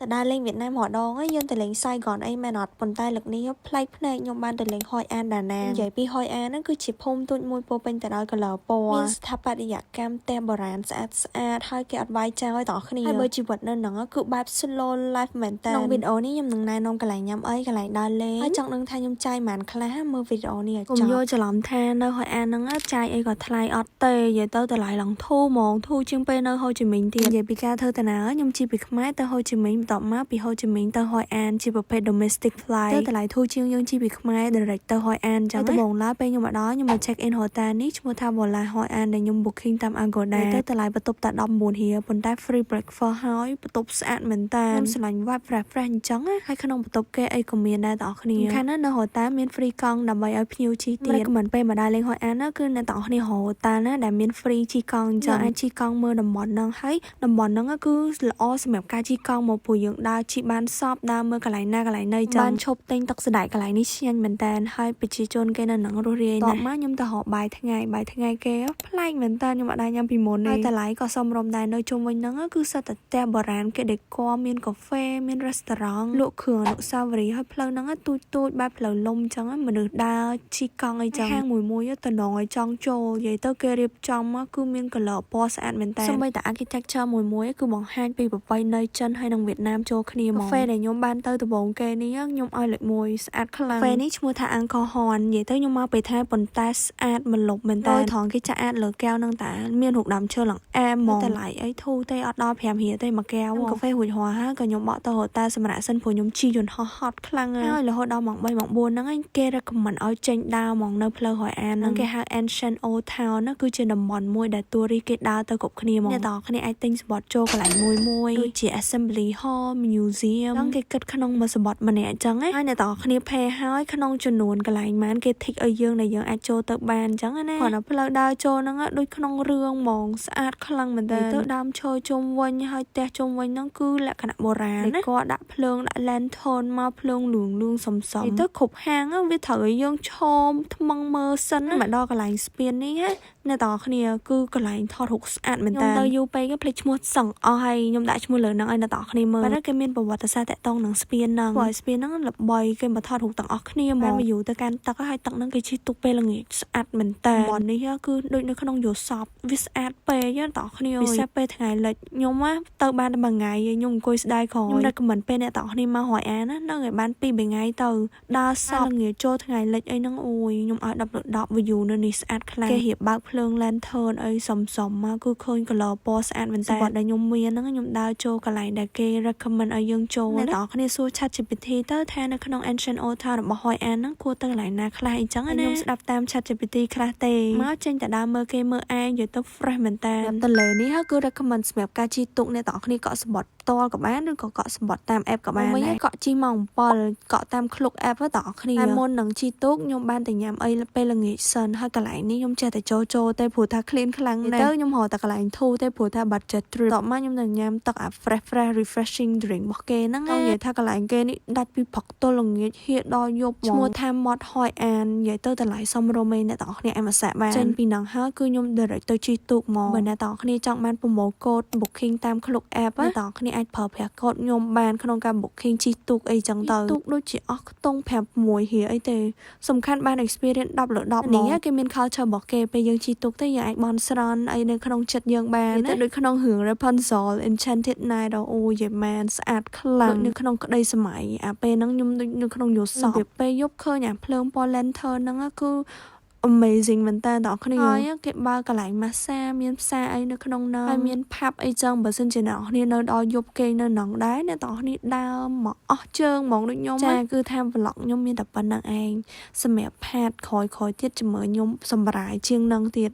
តែដើរលេងវៀតណាមម្ដងយើងទៅលេង Saigon អីមែនអត់ប៉ុន្តែលើកនេះប្លែកភ្នែកខ្ញុំបានទៅលេង Hoi An ដាណាងនិយាយពី Hoi An ហ្នឹងគឺជាភូមិទូចមួយពោរពេញទៅដោយ color ពណ៌មានស្ថាបត្យកម្មផ្ទះបុរាណស្អាតហើយគេអត់វាយចោលឲ្យទាំងគ្នាហើយបើជីវិតនៅហ្នឹងគឺបែប slow life មែនតើក្នុងវីដេអូនេះខ្ញុំនឹងណែនាំកន្លែងញ៉ាំអីកន្លែងដើរលេងហើយចង់ដឹងថាខ្ញុំចាយប៉ុន្មានខ្លះមើលវីដេអូនេះឲ្យចប់កុំយល់ច្រឡំថានៅ Hoi An ហ្នឹងចាយអីក៏ថ្លៃអត់ទេនិយាយទៅតម្លៃឡើងធូរហ្មងធូរជាងពេលនៅហូជីមិញទៀតនិយាយពីការធ្វើដំណើរខ្ញុំជិះពីខ្មែរទៅហូជីមិញបន្ទាប់មកពីហូជីមិញទៅ Hoi An ជាប្រភេទ domestic flight ទៅតម្លៃធូរជាងយើងជិះពីខ្មែរ direct ទៅ Hoi An ចឹងដំបូងឡើយពេលខ្ញុំមកដល់ខ្ញុំមក check in hotel នេះឈ្មោះថា Vola Hoi An ដែលខ្ញុំ booking តាម Agoda ទៅតម្លៃបន្ទប់តែ19រៀលប៉ុន្តែ free breakfast ហើយបន្ទប់ស្អាតមែនតើខ្ញុំស្រឡាញ់ vibe fresh អញ្ចឹងហើយក្នុងបន្ទប់គេអីក៏មានដែរបងប្អូនគ្នាខាងនៅ hotel មាន free កង់ដើម្បីឲ្យភ្ញៀវជិះទៀតrecommend ពេលមកដល់លេង Hoi An គឺអ្នកទាំងអស់គ្នា hotel ណាដែលមាន free ជិះកង់អញ្ចឹងអាចជិះកង់មើលតំបន់ហ្នឹងហើយតំបន់ហ្នឹងគឺល្អសម្រាប់ការជិះកង់មកព្រោះយើងដើរជិះបានសពដើរមើលកន្លែងណាកន្លែងណីចឹងបានឈប់ទិញទឹកសណ្តែកកន្លែងនេះឆ្ងាញ់មែនតើហើយប្រជាជនគេនៅហ្នឹងរស់រាយណាស់មកខ្ញុំទៅរកបាយថ្ងៃគេប្លែកមែនតើខ្ញុំអត់ដែរញ៉ាំពីមុនទេហើយតម្លៃក៏សមរម្យដែរនៅជុំវិញហ្នឹងគឺសិតតែផ្ទះបុរាណគេដេកមានកាហ្វេមានរេស្តូរ៉ង់លក់គ្រឿងអនុស្សាវរីយ៍ហើយផ្លូវហ្នឹងទូចបែបផ្លូវលំចឹងមនុស្សដើរជិះកង់អីចឹងហាងមួយតំណងឲ្យចង់ចូលនិយាយទៅគេរៀបចំគឺមាន color ពណ៌ស្អាតមែនតើសូម្បីតែ architecture មួយគឺបង្ហាញពីប្រពៃណីចិនហើយនិងវៀតណាមចូលគ្នាហ្មងកាហ្វេដែលខ្ញុំបានទៅដំបូងគេនេះខ្ញុំឲ្យលេខ1ស្អាតខ្លាំងកាហ្វេនេះឈ្មោះថា Angkor Horn និយាយទៅខ្ញុំមកពេលថ្ងៃប៉ុន្តែស្អាតមិនលប់មែនតើថងគេចាក់អាតលើកែវហ្នឹងតាមានរូបដើមឈើឡើងអែមហ្មងតម្លៃអីធូរទេអត់ដល់5រៀលទេមួយកែវកាហ្វេរួចរាល់ហើយក៏ខ្ញុំបកទៅហូតាសម្រាប់សិនព្រោះខ្ញុំជិះយន្តហោះហត់ខ្លាំងហើយរហូតដល់ម៉ោង3ម៉ោង4ហ្នឹងគេ recommend ឲ្យចេញដើរហ្មងនៅផ្លូវ Hoi An ហ្នឹងគេហៅ Ancient Old Town ណាគឺជាតំបន់មួយដែលតួរីគេដើរទៅគ្រប់គ្នាហ្មងអ្នកទាំងគ្នាអាចទិញសំបុត្រចូលកន្លែងមួយដូចជា Assembly Hall Museum ហ្នឹងគេគិតក្នុងមួយសំបុត្រម្នាក់អញ្ចឹងហើយអ្នកទាំងគ្នា pay ហើយក្នុងចំនួនកន្លែងម៉ានគេ tick ឲ្យយើងដែលយើងអាចចូលទៅបានអញ្ចឹងណាគាត់នៅផ្លូវដើរចូលហ្នឹងដូចក្នុងរឿងហ្មងស្អាតខ្លាំងមែនតើទៅដើមឈើជុំវិញហើយផ្ទះជុំវិញហ្នឹងគឺលក្ខណៈបុរាណណាគាត់ដាក់ភ្លើងដាក់ lantern មកភ្លើងលឿងសំទៅគ្រប់ហាងវាត្រូវឲ្យយើងឈមថ្មឹងមើលសិនមកដល់កន្លែងស្ពាននេះអ្នកទាំងគ្នាគឺកន្លែងថតរូបស្អាតមែនតើខ្ញុំទៅយូរពេកភ្លេចឈ្មោះសឹងអស់ហើយខ្ញុំដាក់ឈ្មោះលើហ្នឹងឲ្យអ្នកទាំងគ្នាមើលប៉ុន្តែគេមានប្រវត្តិសាស្ត្រតាក់ទងនឹងស្ពានហ្នឹងព្រោះស្ពានហ្នឹងល្បីគេមកថតរូបទាំងអស់គ្នាមក view ទៅកាន់ទឹកហើយទឹកហ្នឹងគេជិះទូកពេលល្ងាចស្អាតមែនតើតំបន់នេះគឺដូចនៅក្នុងយោសពវាស្អាតពេកអ្នកទាំងគ្នាពិសេសពេលថ្ងៃលិចខ្ញុំទៅបានតែមួយថ្ងៃខ្ញុំអង្គុយស្ដាយក្រោយខ្ញុំ recommend ពេលអ្នកទាំងគ្នាមក Hoi An ណានៅឲ្យបាន2 3ថ្ងៃទៅដើរសពល្ងាចចូលថ្ងៃលិចអីហ្នឹងអូយខ្ញុំឲ្យ10 view នៅនេះស្អាតខ្លាំងគេរៀបបើកភ្លើង lantern អីសំមកគឺឃើញ color ពណ៌ស្អាតមែនតើសម្បត្តិដែលខ្ញុំមានហ្នឹងខ្ញុំដើរចូលកន្លែងដែលគេ recommend ឲ្យយើងចូលអ្នកទាំងគ្នាសួរ ChatGPT ទៅថានៅក្នុង Ancient Old Town របស់ Hoi An ហ្នឹងគួរទៅកន្លែងណាខ្លះអីចឹងណាខ្ញុំស្ដាប់តាម ChatGPT ខ្លះទេមកចេញតែដើរមើលគេមើលឯងនិយាយទៅ fresh មែនតើទន្លេនេះគឺ recommend សម្រាប់ការជិះទូកអ្នកទាំងគ្នាកក់សំបុត្រផ្ទាល់ក៏បានឬក៏កក់សំបុត្រតាម app ក៏បានដែរកក់ជិះម៉ោង7កក់តាមឃ្លុក app ទៅទាំងគ្នាតែមុននឹងជិះទូកខ្ញុំបានតែញ៉ាំអីពេលល្ងាចសិនហើយកន្លែងនេះខ្ញុំចេះតែចូលទេព្រោះថា clean ខ្លាំងណាស់ទៅខ្ញុំរកតែកន្លែងធូរទេព្រោះថា budget trip តបមកខ្ញុំនឹងញ៉ាំទឹកអា fresh refreshing drink របស់គេហ្នឹងនិយាយថាកន្លែងគេនេះដាច់ពីព្រឹកទល់ល្ងាចហៀដល់យប់ឈ្មោះថា Mod Hoi An និយាយទៅតម្លៃសមរម្យអ្នកទាំងគ្នាឲ្យមកសាក់បានចេញពីហ្នឹងហើយគឺខ្ញុំ direct ទៅជិះទូកមកបើអ្នកទាំងគ្នាចង់បាន promo code booking តាមឃ្លុក app អ្នកទាំងគ្នាអាចប្រើប្រាស់ code ខ្ញុំបានក្នុងការ booking ជិះទូកអីចឹងទៅទូកដូចជាអស់ខ្ទង់5 6រៀលអីទេសំខាន់បាន experience 10 លើ 10នេះគេមាន culture របស់គេពេលយើងជិះទូកទៅយើងអាចបន់ស្រន់អីនៅក្នុងចិត្តយើងបានទៅដូចក្នុងរឿង Rapunzel Enchanted Night អូយម៉ែនស្អាតខ្លាំងនៅក្នុងក្តីសម័យអាពេលហ្នឹងខ្ញុំដូចនៅក្នុងយោសពពេលយប់ឃើញអាភ្លើងពណ៌ lantern ហ្នឹងគឺ amazing មែនតើបងប្អូនហើយគេបើកន្លែង massage មានផ្សារអីនៅក្នុងនោះហើយមាន pub អីចឹងបើសិនជាអ្នកនរគ្នានៅដល់យប់គេនៅហ្នឹងដែរអ្នកនរគ្នាដើរមកអស់ជើងហ្មងដូចខ្ញុំចាគឺថា vlog ខ្ញុំមានតែប៉ុណ្្នឹងឯងសម្រាប់ផាតក្រោយទៀតជាមួយខ្ញុំសម្រាយជាងនឹងទៀត